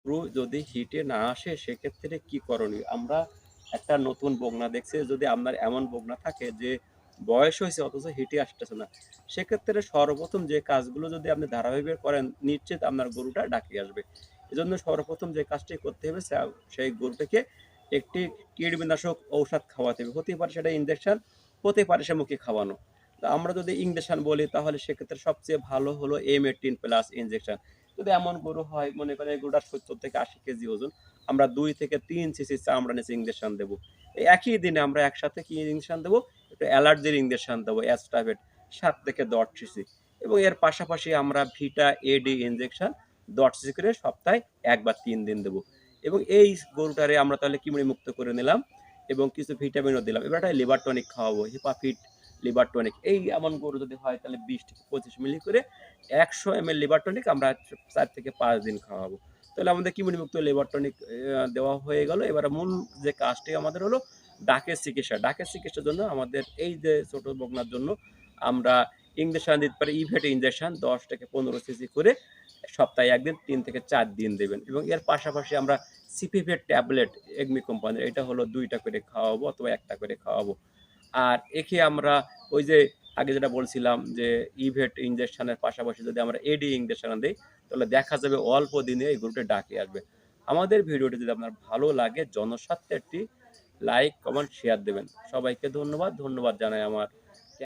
গরু যদি হিটে না আসে সেক্ষেত্রে কি করণীয়? আমরা একটা নতুন বকনা দেখছি, যদি আপনার এমন বকনা থাকে যে বয়স হয়েছে অথচ হিটে আসতেছে না, সেক্ষেত্রে সর্বপ্রথম যে কাজগুলো যদি আপনি ধারাবাহিকভাবে করেন, নিশ্চিত আপনার গরুটা ডাকে আসবে। এজন্য সর্বপ্রথম যে কাজটি করতে হবে সেই গরুটাকে একটি কীটনাশক ঔষধ খাওয়াতে হবে। হতে পারে সেটা ইনজেকশন, হতে পারে সে মুখে খাওয়ানো। তো আমরা যদি ইনজেকশন বলি তাহলে সেক্ষেত্রে সবচেয়ে ভালো হলো M18+ ইনজেকশন। যদি এমন গরু হয়, মনে করেন এই গরুটার ৭০ থেকে ৮০ কেজি ওজন, আমরা ২ থেকে ৩ সিসি চামড়া নিচে ইনজেকশন দেবো। এই একই দিনে আমরা একসাথে কি ইনজেকশন দেবো? একটু অ্যালার্জির ইনজেকশন দেবো, অ্যাস্টাভেট ৭ থেকে ১০ সিসি, এবং এর পাশাপাশি আমরা ভিটা এডি ইনজেকশন ১০ সিসি করে সপ্তাহে ১ বা ৩ দিন দেবো। এবং এই গরুটারে আমরা তাহলে কৃমি মুক্ত করে নিলাম এবং কিছু ভিটামিনও দিলাম। এবার একটা লিভার টনিক খাওয়াবো, হিপাফিট, লিভার টনিক। এই এমন গরু যদি হয় তাহলে ২০ থেকে ২৫ মিলি করে ১০০ এমএল লিভার টনিক আমরা ৪ থেকে ৫ দিন খাওয়াবো। তাহলে আমাদের কৃমিমুক্ত লিভার টনিক দেওয়া হয়ে গেল। এবারে মূল যে কাজটি আমাদের হলো ডাকের চিকিৎসা। ডাকের চিকিৎসার জন্য আমাদের এই যে ছোট বকনার জন্য আমরা ইনজেকশন দিতে পারি। ইভেট ইনজেকশন ১০ থেকে ১৫ সিসি করে সপ্তাহে ১ দিন, ৩ থেকে ৪ দিন দেবেন, এবং এর পাশাপাশি আমরা সিপিভেট ট্যাবলেট এগমি কোম্পানির, এটা হলো ২ টা করে খাওয়াবো অথবা ১ টা করে খাওয়াবো। আর একে আমরা ওই যে আগে যেটা বলছিলাম যে ইভেট ইনজেকশনের পাশাপাশি যদি আমরা এডি ইনজেকশন দেই, তাহলে দেখা যাবে অল্প দিনে এই গরুটা ডাকে আসবে। আমাদের ভিডিওটি যদি আপনার ভালো লাগে, জনস্বার্থে একটি লাইক, কমেন্ট, শেয়ার দেবেন। সবাইকে ধন্যবাদ। ধন্যবাদ জানাই আমার